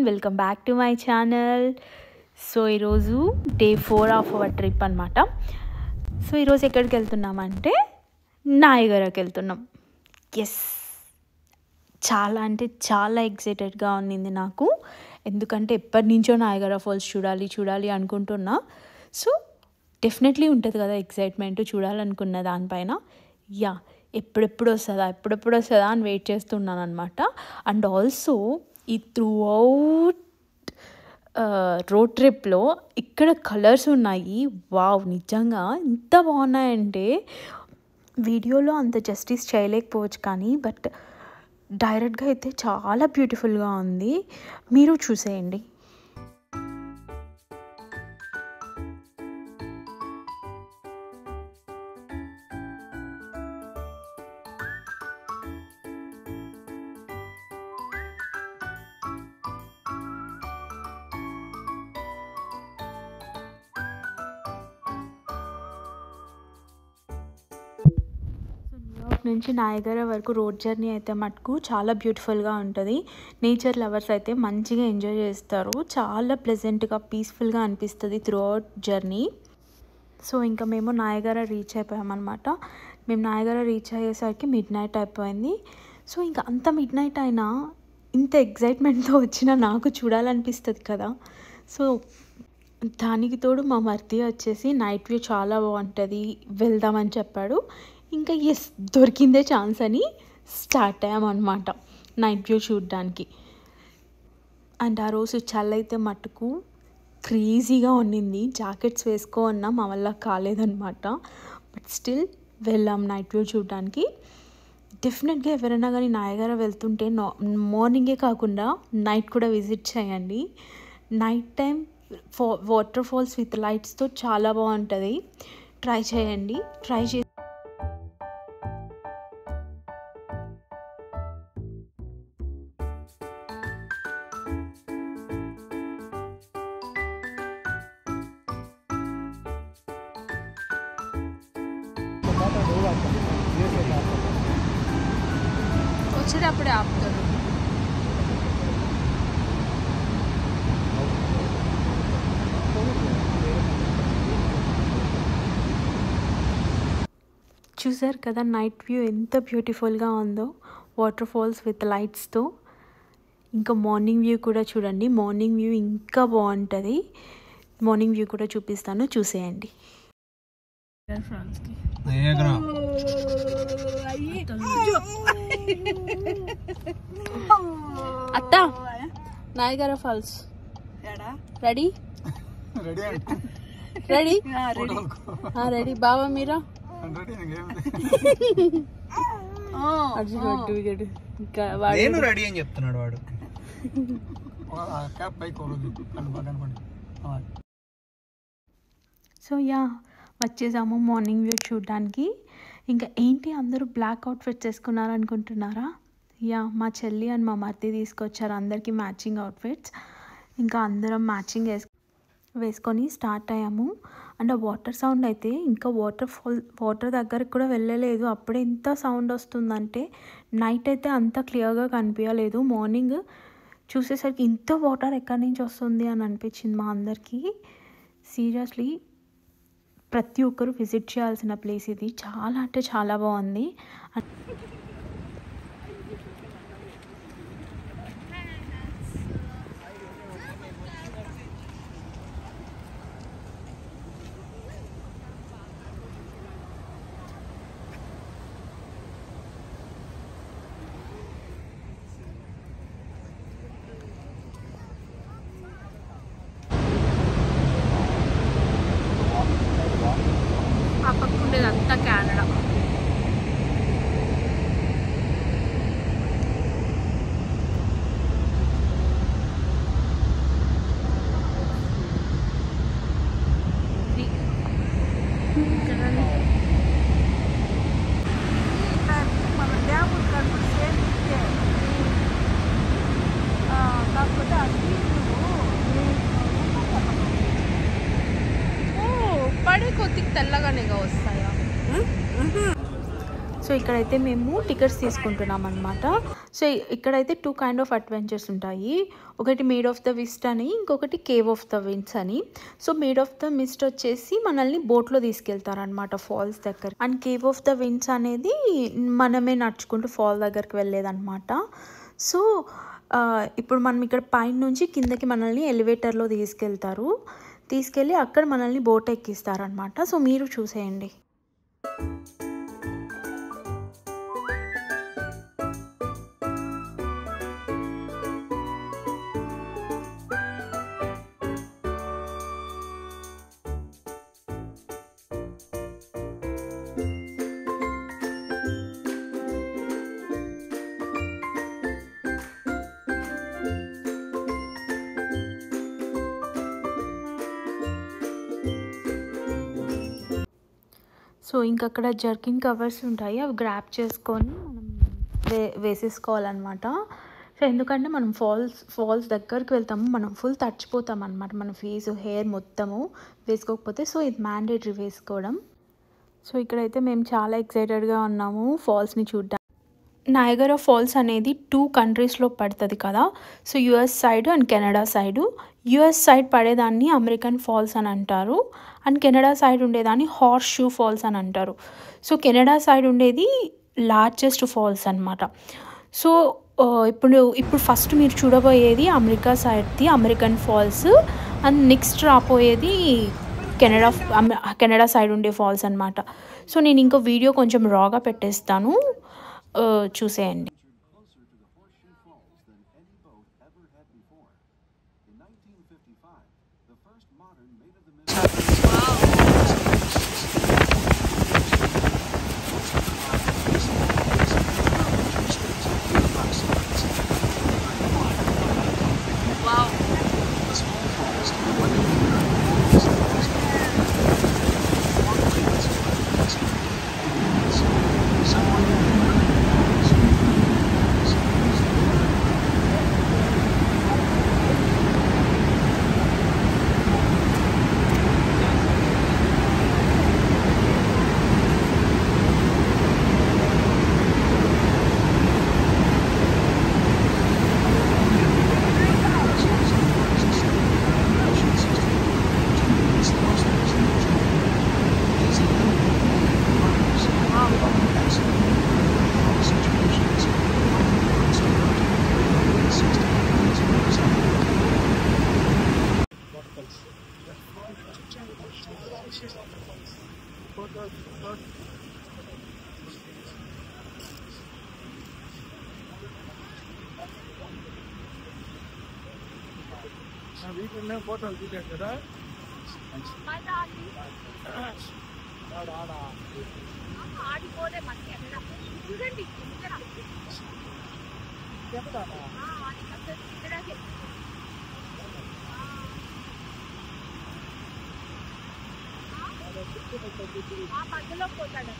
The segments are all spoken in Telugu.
Welcome back to my channel. So ఈరోజు డే 4 ఆఫ్ అవర్ ట్రిప్ అనమాట. సో ఈరోజు ఎక్కడికి వెళ్తున్నామంటే నాయగరాకి వెళ్తున్నాం. ఎస్, చాలా అంటే చాలా ఎక్సైటెడ్గా ఉన్నింది నాకు, ఎందుకంటే ఎప్పటి నుంచో నాయగరా ఫాల్స్ చూడాలి అనుకుంటున్నా. సో డెఫినెట్లీ ఉంటుంది కదా ఎక్సైట్మెంట్ చూడాలనుకున్న దానిపైన. యా, ఎప్పుడెప్పుడు వస్తుందా అని వెయిట్ చేస్తున్నాను అనమాట. అండ్ ఆల్సో ఈ త్రూ అవుట్ రోడ్ ట్రిప్లో ఇక్కడ కలర్స్ ఉన్నాయి. వావ్, నిజంగా ఎంత బాగున్నాయంటే వీడియోలో అంత జస్టిస్ చేయలేకపోవచ్చు, కానీ బట్ డైరెక్ట్గా అయితే చాలా బ్యూటిఫుల్గా ఉంది. మీరు చూసేయండి. నుంచి నాయగరా వరకు రోడ్ జర్నీ అయితే మటుకు చాలా బ్యూటిఫుల్గా ఉంటుంది. నేచర్ లవర్స్ అయితే మంచిగా ఎంజాయ్ చేస్తారు. చాలా ప్లెజెంట్గా పీస్ఫుల్గా అనిపిస్తుంది త్రూ అవుట్ జర్నీ. సో ఇంకా మేము నాయగరా రీచ్ అయిపోయామన్నమాట. మేము నాయగరా రీచ్ అయ్యేసరికి మిడ్ నైట్ అయిపోయింది. సో ఇంకా అంత మిడ్ నైట్ అయినా ఇంత ఎగ్జైట్మెంట్తో వచ్చినా నాకు చూడాలనిపిస్తుంది కదా. సో దానికి తోడు మా మర్ది వచ్చేసి నైట్ వ్యూ చాలా బాగుంటుంది, వెళ్దామని చెప్పాడు. ఇంకా ఎస్, దొరికిందే ఛాన్స్ అని స్టార్ట్ అయ్యామన్నమాట నైట్ వ్యూ చూడడానికి. అండ్ ఆ రోజు చలి అయితే మటుకు క్రేజీగా ఉన్నింది. జాకెట్స్ వేసుకోన్నా మా వల్ల కాలేదన్నమాట. బట్ స్టిల్ వెళ్ళాం నైట్ వ్యూ చూడడానికి. డెఫినెట్గా ఎవరైనా కానీ నాయగరా వెళ్తుంటే మార్నింగే కాకుండా నైట్ కూడా విజిట్ చేయండి. Night time water falls with లైట్స్తో చాలా బాగుంటుంది. ట్రై చేయండి. వచ్చేటప్పుడే ఆపుతారు. చూసారు కదా నైట్ వ్యూ ఎంత బ్యూటిఫుల్గా ఉందో, వాటర్ ఫాల్స్ విత్ లైట్స్తో. ఇంకా మార్నింగ్ వ్యూ కూడా చూడండి, మార్నింగ్ వ్యూ ఇంకా బాగుంటుంది. మార్నింగ్ వ్యూ కూడా చూపిస్తాను, చూసేయండి. అత్త, నాయగరా ఫాల్స్ రెడీ రెడీ బావా మీరా? రెడీ అని చెప్తున్నాడు వాడు. సో యా, వచ్చేసాము మార్నింగ్ వ్యూ చూడడానికి. ఇంకా ఏంటి అందరూ బ్లాక్ అవుట్ఫిట్స్ వేసుకున్నారు అనుకుంటున్నారా? యా, మా చెల్లి అండ్ మా మర్ది తీసుకొచ్చారు అందరికీ మ్యాచింగ్ అవుట్ఫిట్స్. ఇంకా అందరం మ్యాచింగ్ వేసుకొని స్టార్ట్ అయ్యాము. అండ్ ఆ వాటర్ సౌండ్ అయితే ఇంకా వాటర్ దగ్గరికి కూడా వెళ్ళలేదు, అప్పుడే ఎంత సౌండ్ వస్తుందంటే. నైట్ అయితే అంత క్లియర్గా కనిపించలేదు, మార్నింగ్ చూసేసరికి ఇంత వాటర్ ఎక్కడి నుంచి వస్తుంది అని అనిపించింది మా అందరికీ. సీరియస్లీ ప్రతి ఒక్కరు విజిట్ చేయాల్సిన ప్లేస్ ఇది. చాలా అంటే చాలా బాగుంది. ఆ పక్క ఉండేదంతా కెనడా. పడే కొద్దిగా తెల్లగానే వస్తాయా? సో ఇక్కడైతే మేము టికెట్స్ తీసుకుంటున్నాం అన్నమాట. సో ఇక్కడైతే 2 కైండ్ ఆఫ్ అడ్వెంచర్స్ ఉంటాయి. ఒకటి మేడ్ ఆఫ్ ద మిస్ట్ అని, ఇంకొకటి కేవ్ ఆఫ్ ద విండ్స్ అని. So maid of the mist వచ్చేసి మనల్ని బోట్లో తీసుకెళ్తారనమాట ఫాల్స్ దగ్గర. And cave of the winds అనేది మనమే నడుచుకుంటూ ఫాల్ దగ్గరికి వెళ్ళేదన్నమాట. సో ఇప్పుడు మనం ఇక్కడ పైన నుంచి కిందకి మనల్ని ఎలివేటర్లో తీసుకెళ్ళి అక్కడ మనల్ని బోట్ ఎక్కిస్తారనమాట. సో మీరు చూసేయండి. సో ఇంక అక్కడ జర్కిన్ కవర్స్ ఉంటాయి, అవి గ్రాప్ చేసుకొని మనం వేసేసుకోవాలన్నమాట. సో ఎందుకంటే మనం ఫాల్స్ దగ్గరికి వెళ్తాము, మనం ఫుల్ తడిచిపోతాం అనమాట, మన ఫేస్ హెయిర్ మొత్తము వేసుకోకపోతే. సో ఇది మ్యాండేటరీ వేసుకోవడం. సో ఇక్కడైతే మేము చాలా ఎక్సైటెడ్గా ఉన్నాము ఫాల్స్ని చూడడానికి. నయాగరా ఫాల్స్ అనేది 2 కంట్రీస్లో పడుతుంది కదా. So US side and Canada side. US side పడేదాన్ని అమెరికన్ ఫాల్స్ అని అంటారు, అండ్ కెనడా సైడ్ ఉండేదాన్ని హార్స్ షూ ఫాల్స్ అని అంటారు. సో కెనడా సైడ్ ఉండేది లార్జెస్ట్ ఫాల్స్ అనమాట. సో ఇప్పుడు ఫస్ట్ మీరు చూడబోయేది అమెరికా సైడ్ది అమెరికన్ ఫాల్స్, అండ్ నెక్స్ట్ రాబోయేది కెనడా సైడ్ ఉండే ఫాల్స్ అనమాట. సో నేను ఇంకో వీడియో కొంచెం రాగా పెట్టేస్తాను, చూసేయండి. ఫోటోలు తీసారు కదా. మధ్యలో పోతాడు.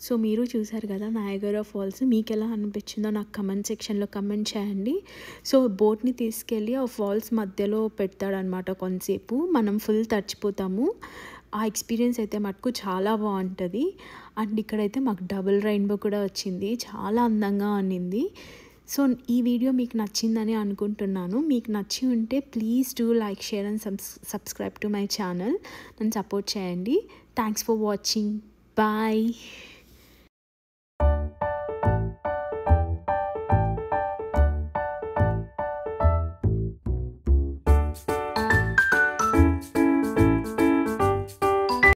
సో మీరు చూసారు కదా నయాగరా ఫాల్స్, మీకు ఎలా అనిపించిందో నాకు కమెంట్ సెక్షన్లో కమెంట్ చేయండి. సో బోట్ని తీసుకెళ్ళి ఆ ఫాల్స్ మధ్యలో పెడతాడనమాట, కొంతసేపు మనం ఫుల్ తడిచిపోతాము. ఆ ఎక్స్పీరియన్స్ అయితే మటుకు చాలా బాగుంటుంది. అండ్ ఇక్కడైతే మాకు డబుల్ రెయిన్బో కూడా వచ్చింది, చాలా అందంగా ఉన్నింది. సో ఈ వీడియో మీకు నచ్చిందని అనుకుంటున్నాను. మీకు నచ్చి ఉంటే please do like, share and subscribe to my channel. నన్ను సపోర్ట్ చేయండి. Thanks for watching. బాయ్.